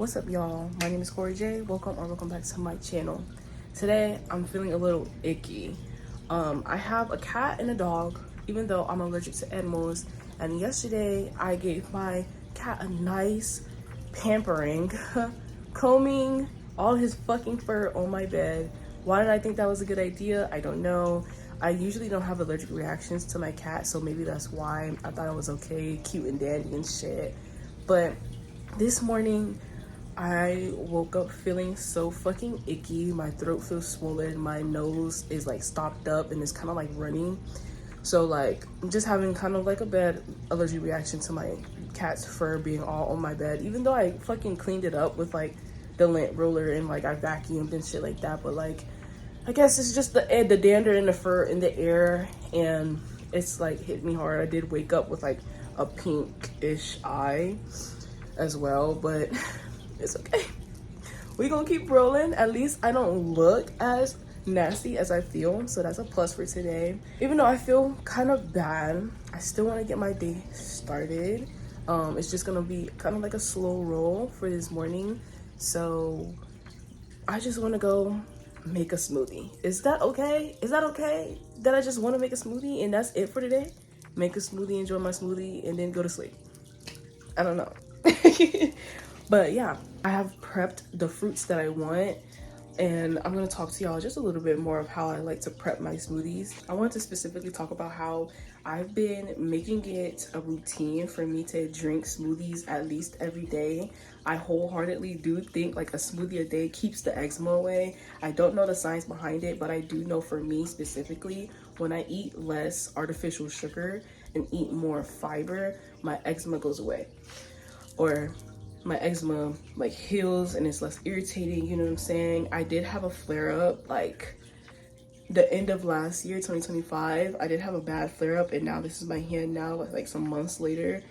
What's up, y'all? My name is Corey J. Welcome back to my channel. Today I'm feeling a little icky. I have a cat and a dog, even though I'm allergic to animals. And yesterday I gave my cat a nice pampering, combing all his fucking fur on my bed. Why did I think that was a good idea? I don't know. I usually don't have allergic reactions to my cat, so maybe that's why I thought it was okay, cute and dandy and shit. But this morning, I woke up feeling so fucking icky. My throat feels swollen. My nose is like stopped up and it's kind of like running. So like I'm just having kind of like a bad allergic reaction to my cat's fur being all on my bed. Even though I fucking cleaned it up with like the lint roller and like I vacuumed and shit like that. But like I guess it's just the dander and the fur in the air, and it's like hit me hard. I did wake up with like a pinkish eye as well, but it's okay. We gonna keep rolling. At least I don't look as nasty as I feel, so that's a plus for today. Even though I feel kind of bad, I still want to get my day started. It's just gonna be kind of like a slow roll for this morning, so I just want to go make a smoothie. Is that okay? Is that okay that I just want to make a smoothie and that's it for today? Make a smoothie, enjoy my smoothie, and then go to sleep. I don't know. But yeah, I have prepped the fruits that I want, and I'm gonna talk to y'all just a little bit more of how I like to prep my smoothies. I want to specifically talk about how I've been making it a routine for me to drink smoothies at least every day. I wholeheartedly do think like a smoothie a day keeps the eczema away. I don't know the science behind it, but I do know for me specifically, when I eat less artificial sugar and eat more fiber, my eczema goes away. Or my eczema like heals and it's less irritating, you know what I'm saying? I did have a flare up like the end of last year, 2025. I did have a bad flare up, and now this is my hand now, like some months later.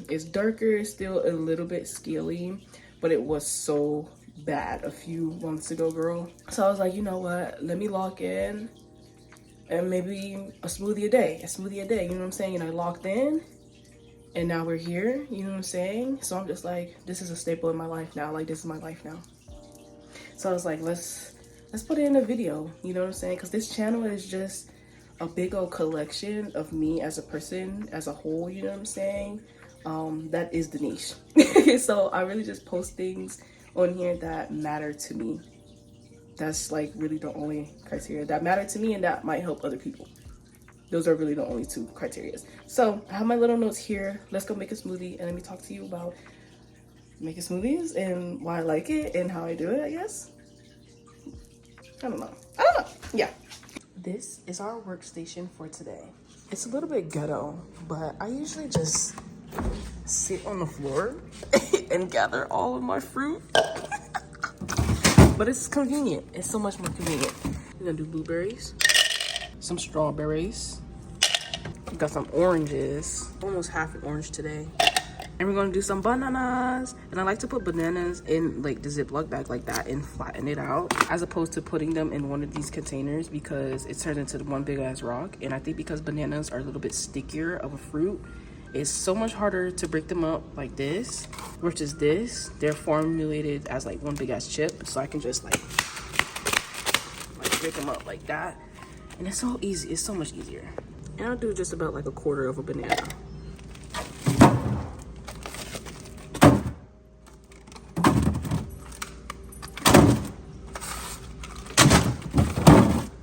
It's darker, still a little bit scaly, but it was so bad a few months ago, girl. So I was like, you know what, let me lock in and maybe a smoothie a day, you know what I'm saying? And I locked in. And now we're here, you know what I'm saying? So I'm just like, this is a staple in my life now. Like, this is my life now. So I was like, let's put it in a video, you know what I'm saying? Because this channel is just a big old collection of me as a person, as a whole, you know what I'm saying? That is the niche. So I really just post things on here that matter to me. That's like really the only criteria that matter to me and that might help other people. Those are really the only two criteria. So I have my little notes here. Let's go make a smoothie and let me talk to you about making smoothies and why I like it and how I do it, I guess. I don't know. Yeah. This is our workstation for today. It's a little bit ghetto, but I usually just sit on the floor and gather all of my fruit. But it's convenient. It's so much more convenient. We're gonna do blueberries, some strawberries. We got some oranges, almost half an orange today. And we're gonna do some bananas. And I like to put bananas in like the Ziploc bag like that and flatten it out, as opposed to putting them in one of these containers because it turns into one big ass rock. And I think because bananas are a little bit stickier of a fruit, it's so much harder to break them up like this, versus this. They're formulated as like one big ass chip. So I can just like break them up like that. And it's so easy, it's so much easier. And I'll do just about like a quarter of a banana.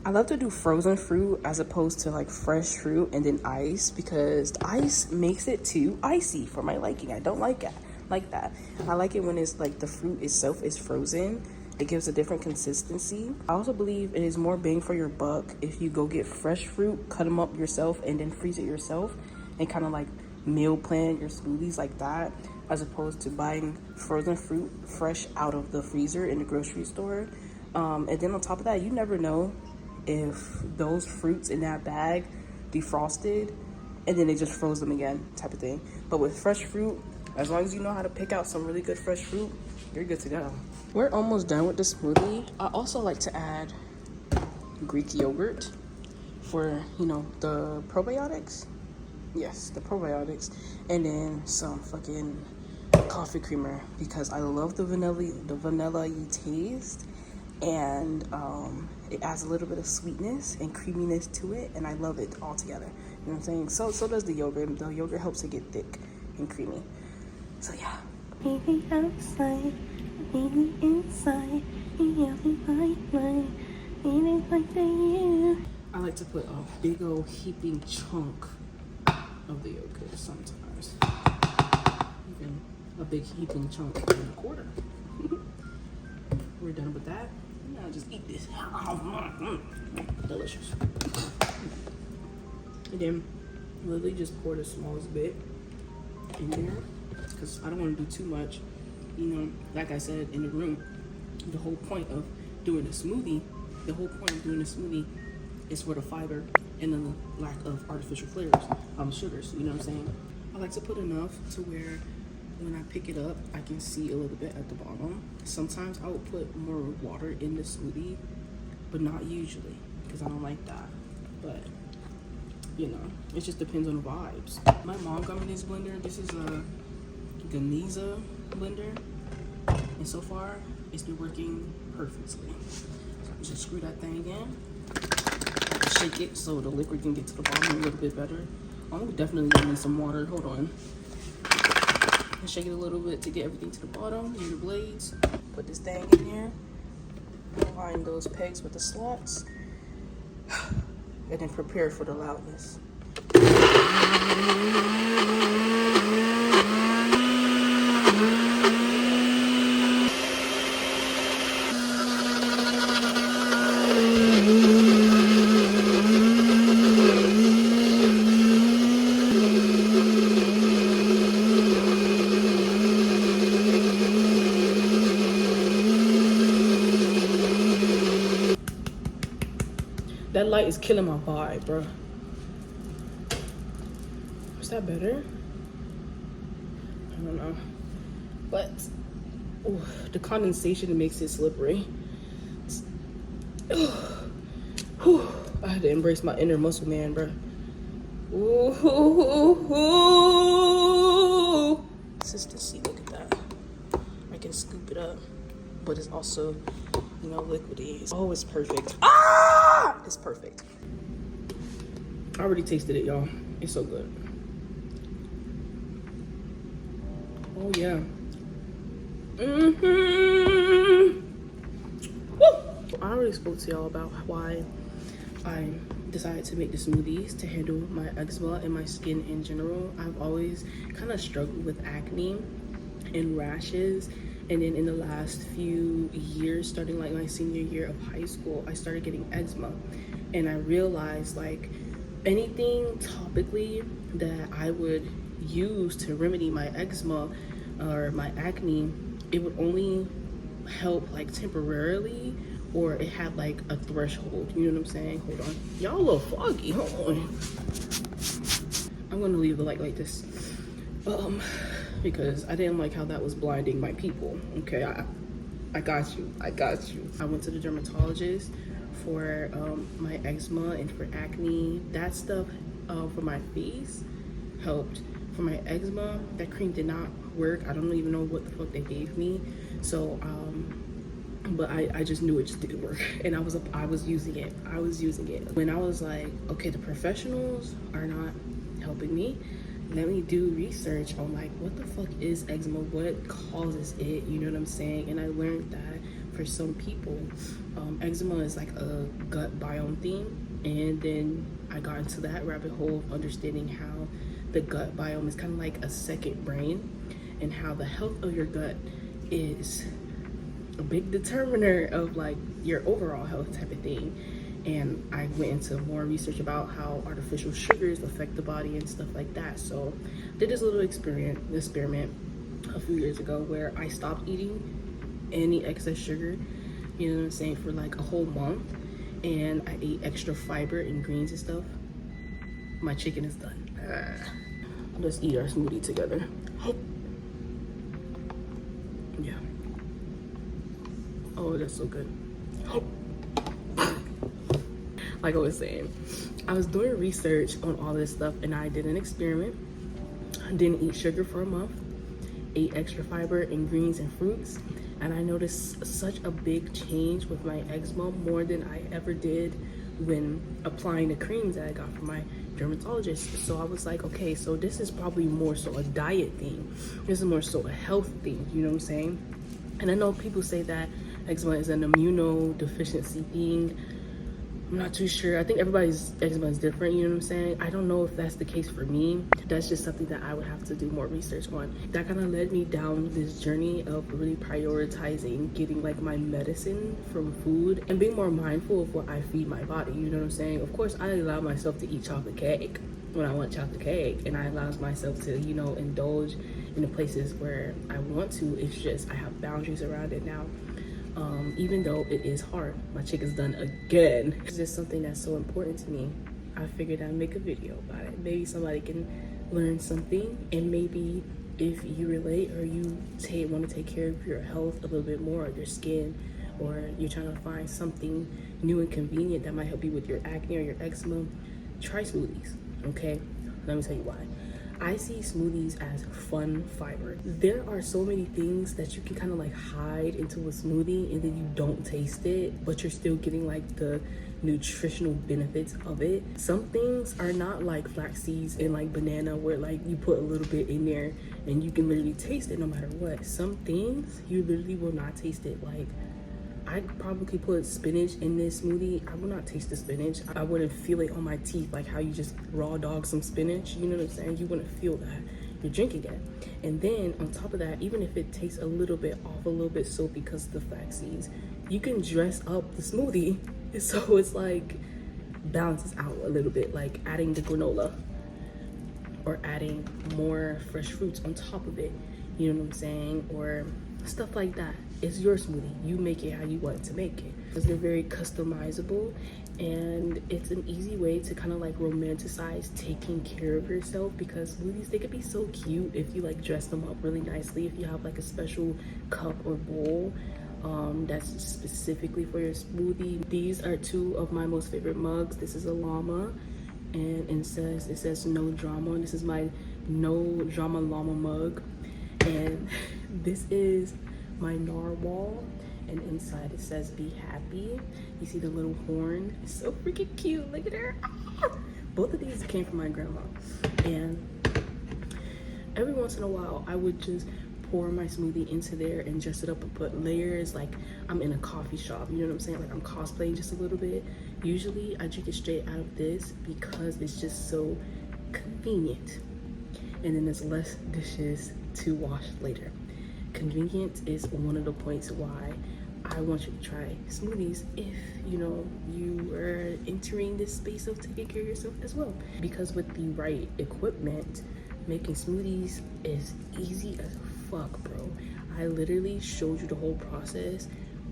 I love to do frozen fruit as opposed to like fresh fruit and then ice, because the ice makes it too icy for my liking. I don't like it like that. I like it when it's like the fruit itself is frozen. It gives a different consistency. I also believe it is more bang for your buck if you go get fresh fruit, cut them up yourself, and then freeze it yourself, and kind of like meal plan your smoothies like that, as opposed to buying frozen fruit fresh out of the freezer in the grocery store. And then on top of that, you never know if those fruits in that bag defrosted and then they just froze them again, type of thing. But with fresh fruit, as long as you know how to pick out some really good fresh fruit, you're good to go. We're almost done with the smoothie. I also like to add Greek yogurt for, you know, the probiotics. Yes, the probiotics. And then some fucking coffee creamer because I love the vanilla taste, and it adds a little bit of sweetness and creaminess to it, and I love it all together. You know what I'm saying? So does the yogurt. The yogurt helps it get thick and creamy. So yeah. Baby outside, baby inside, I like to put a big old heaping chunk of the yogurt sometimes. Even a big heaping chunk and a quarter. We're done with that. Now just eat this. Delicious. And then literally just pour the smallest bit in there because I don't want to do too much. You know, like I said in the room, the whole point of doing a smoothie, is for the fiber and then the lack of artificial flavors, sugars, you know what I'm saying? I like to put enough to where when I pick it up, I can see a little bit at the bottom. Sometimes I will put more water in the smoothie, but not usually because I don't like that. But, you know, it just depends on the vibes. My mom got me this blender. This is a Ganiza blender, and so far it's been working perfectly. So I just screw that thing in, shake it so the liquid can get to the bottom a little bit better. I'm definitely gonna need some water. Hold on. And shake it a little bit to get everything to the bottom. Use your blades. Put this thing in here. Align those pegs with the slots, and then prepare for the loudness. That light is killing my vibe, bro. Is that better? I don't know. But ooh, the condensation makes it slippery. I had to embrace my inner muscle man, bro. Ooh. Consistency, look at that. I can scoop it up, but it's also, you know, liquidy. Oh, it's perfect. Ah! It's perfect. I already tasted it, y'all. It's so good. Oh, yeah. Woo! I already spoke to y'all about why I decided to make the smoothies to handle my eczema and my skin in general. I've always kind of struggled with acne and rashes, and then in the last few years, starting like my senior year of high school, I started getting eczema, and I realized like anything topically that I would use to remedy my eczema or my acne, it would only help like temporarily, or it had like a threshold, you know what I'm saying? Hold on, y'all a little foggy, hold on. I'm gonna leave the light like this because I didn't like how that was blinding my people. Okay, I got you. I went to the dermatologist for my eczema and for acne. That stuff for my face helped. For my eczema, that cream did not work. I don't even know what the fuck they gave me. So but I just knew it just didn't work, and I was using it. When I was like, okay, the professionals are not helping me, let me do research on like what the fuck is eczema, what causes it, you know what I'm saying? And I learned that for some people eczema is like a gut biome thing, and then I got into that rabbit hole of understanding how the gut biome is kind of like a second brain, and how the health of your gut is a big determiner of like your overall health type of thing. And I went into more research about how artificial sugars affect the body and stuff like that. So I did this little experiment a few years ago where I stopped eating any excess sugar, you know what I'm saying, for like a whole month, and I ate extra fiber and greens and stuff. My chicken is done. Let's eat our smoothie together. Yeah. Oh, that's so good. Like I was saying, I was doing research on all this stuff, and I did an experiment. I didn't eat sugar for a month, ate extra fiber and greens and fruits, and I noticed such a big change with my eczema, more than I ever did when applying the creams that I got from my dermatologist. So I was like, okay, so this is probably more so a diet thing. This is more so a health thing, you know what I'm saying? And I know people say that eczema is an immunodeficiency thing. I'm not too sure. I think everybody's eczema is different, you know what I'm saying? I don't know if that's the case for me. That's just something that I would have to do more research on. That kind of led me down this journey of really prioritizing getting like my medicine from food and being more mindful of what I feed my body, you know what I'm saying? Of course, I allow myself to eat chocolate cake when I want chocolate cake, and I allow myself to, you know, indulge in the places where I want to. It's just I have boundaries around it now. Even though it is hard. My chick is done again. It's just something that's so important to me. I figured I'd make a video about it. Maybe somebody can learn something, and maybe if you relate or you want to take care of your health a little bit more, or your skin, or you're trying to find something new and convenient that might help you with your acne or your eczema, try smoothies, okay? Let me tell you why. I see smoothies as fun fiber. There are so many things that you can kind of like hide into a smoothie, and then you don't taste it, but you're still getting like the nutritional benefits of it. Some things are not like flax seeds and like banana, where like you put a little bit in there and you can literally taste it no matter what. Some things you literally will not taste it. Like, I'd probably put spinach in this smoothie. I would not taste the spinach. I wouldn't feel it on my teeth, like how you just raw dog some spinach, you know what I'm saying? You wouldn't feel that. You're drinking it. And then on top of that, even if it tastes a little bit off, a little bit soapy because of the flax seeds, you can dress up the smoothie so it's like balances out a little bit, like adding the granola or adding more fresh fruits on top of it, you know what I'm saying? Or stuff like that. It's your smoothie. You make it how you want to make it, because they're very customizable, and it's an easy way to kind of like romanticize taking care of yourself, because smoothies, they could be so cute if you like dress them up really nicely. If you have like a special cup or bowl that's specifically for your smoothie. These are two of my most favorite mugs. This is a llama, and it says no drama, and this is my no drama llama mug. And this is my narwhal, and inside it says be happy. You see the little horn? It's so freaking cute. Look at her. Both of these came from my grandma, and every once in a while I would just pour my smoothie into there and dress it up and put layers, like I'm in a coffee shop, you know what I'm saying? Like I'm cosplaying just a little bit. Usually I drink it straight out of this because it's just so convenient, and then there's less dishes to wash later. Convenience is one of the points why I want you to try smoothies if you know you are entering this space of taking care of yourself as well, because with the right equipment, making smoothies is easy as fuck, bro. I literally showed you the whole process,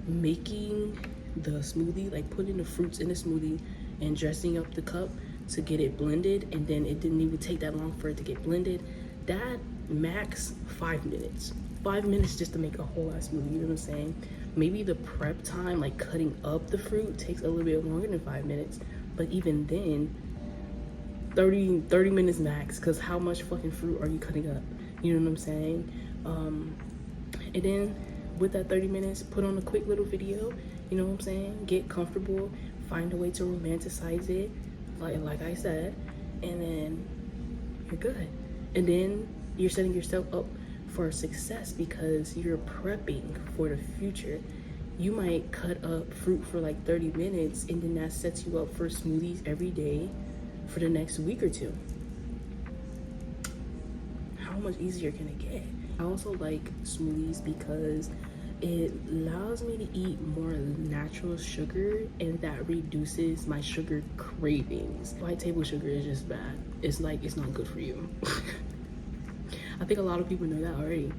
making the smoothie, like putting the fruits in the smoothie and dressing up the cup to get it blended, and then it didn't even take that long for it to get blended. That max 5 minutes. 5 minutes just to make a whole ass smoothie, you know what I'm saying? Maybe the prep time, like cutting up the fruit, takes a little bit longer than 5 minutes, but even then 30 minutes max, because how much fucking fruit are you cutting up, you know what I'm saying? And then with that 30 minutes, put on a quick little video, you know what I'm saying? Get comfortable, find a way to romanticize it, like I said, and then you're good. And then you're setting yourself up for success, because you're prepping for the future. You might cut up fruit for like 30 minutes, and then that sets you up for smoothies every day for the next week or two. How much easier can it get? I also like smoothies because it allows me to eat more natural sugar, and that reduces my sugar cravings. White table sugar is just bad. It's like, it's not good for you. I think a lot of people know that already,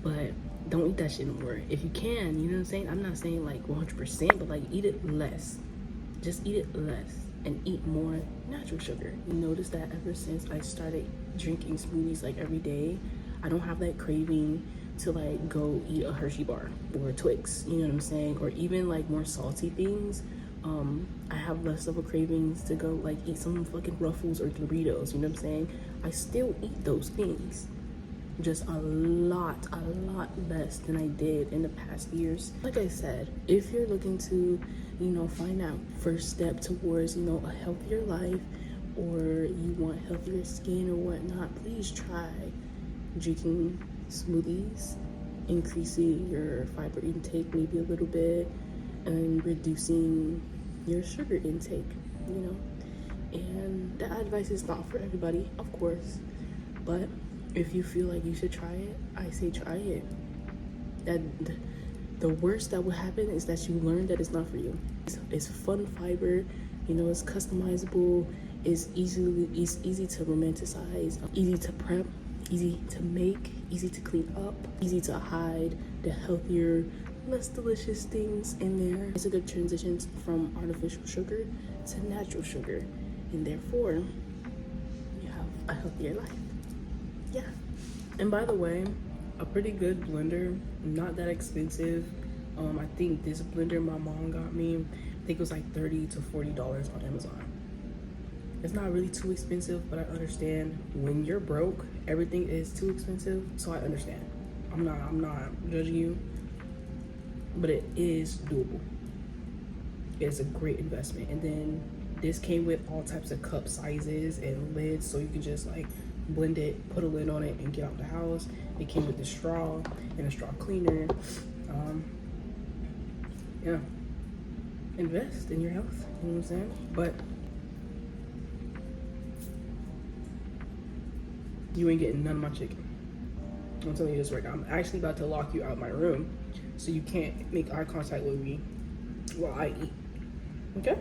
but don't eat that shit no more. If you can, you know what I'm saying? I'm not saying like 100%, but like eat it less. Just eat it less and eat more natural sugar. You notice that ever since I started drinking smoothies like every day, I don't have that craving to like go eat a Hershey bar or a Twix, you know what I'm saying? Or even like more salty things. I have less of a cravings to go like eat some fucking Ruffles or Doritos, you know what I'm saying? I still eat those things, just a lot less than I did in the past years. Like I said, if you're looking to, you know, find out first step towards, you know, a healthier life, or you want healthier skin or whatnot, please try drinking smoothies, increasing your fiber intake maybe a little bit, and reducing your sugar intake, you know. And that advice is not for everybody, of course, but if you feel like you should try it, I say try it. That the worst that will happen is that you learn that it's not for you. It's fun fiber, you know, it's customizable, it's easy to romanticize, easy to prep, easy to make, easy to clean up, easy to hide the healthier, less delicious things in there. It's a good transition from artificial sugar to natural sugar, and therefore you have a healthier life. Yeah. And by the way, a pretty good blender, not that expensive. I think this blender my mom got me, I think it was like $30 to $40 on Amazon. It's not really too expensive, but I understand when you're broke, everything is too expensive, so I understand. I'm not judging you, but it is doable. It's a great investment. And then this came with all types of cup sizes and lids, so you can just like blend it, put a lid on it, and get out the house. It came with the straw and a straw cleaner. Yeah, invest in your health, you know what I'm saying? But you ain't getting none of my chicken. I'm telling you this right now. I'm actually about to lock you out of my room so you can't make eye contact with me while I eat. Okay?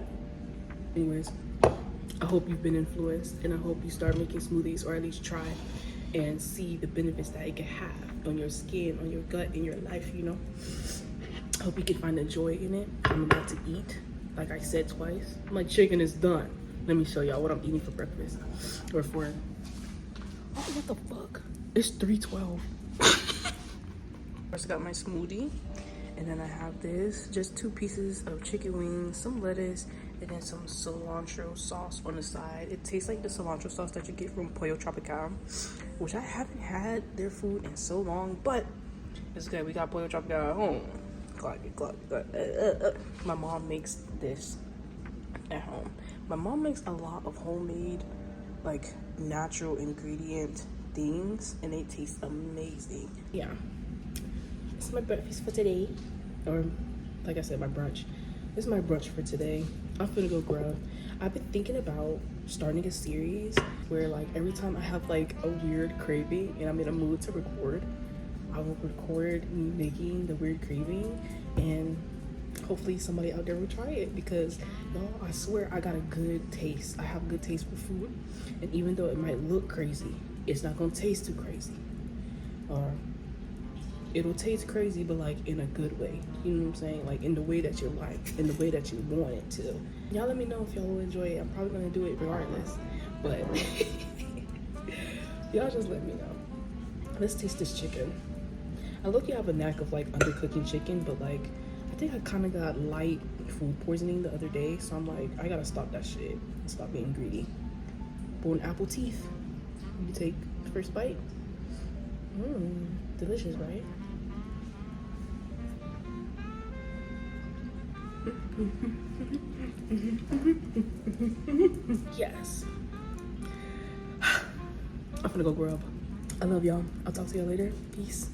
Anyways, I hope you've been influenced, and I hope you start making smoothies, or at least try and see the benefits that it can have on your skin, on your gut, in your life, you know? I hope you can find the joy in it. I'm about to eat, like I said twice. My chicken is done. Let me show y'all what I'm eating for breakfast. Or for, oh, what the fuck? It's 3:12. First, I got my smoothie, and then I have this, just 2 pieces of chicken wings, some lettuce, and then some cilantro sauce on the side. It tastes like the cilantro sauce that you get from Pollo Tropical, which I haven't had their food in so long, but it's good. We got Pollo Tropical at home. My mom makes this at home. My mom makes a lot of homemade, like, natural ingredient things, and they taste amazing. Yeah, this is my breakfast for today, or like I said, my brunch. This is my brunch for today. I'm finna go grub. I've been thinking about starting a series where, like, every time I have like a weird craving and I'm in a mood to record, I will record me making the weird craving, and hopefully somebody out there will try it, because y'all, I swear I got a good taste. I have good taste for food, and even though it might look crazy, it's not gonna taste too crazy. Or it'll taste crazy, but like in a good way. You know what I'm saying? Like in the way that you like, in the way that you want it to. Y'all let me know if y'all will enjoy it. I'm probably gonna do it regardless, but y'all just let me know. Let's taste this chicken. I look, you have a knack of like undercooking chicken, but like I think I kind of got light food poisoning the other day, so I'm like, I gotta stop that shit and stop being greedy. Born apple teeth. You take the first bite. Delicious, right? Yes. I'm gonna go grub. I love y'all. I'll talk to y'all later. Peace.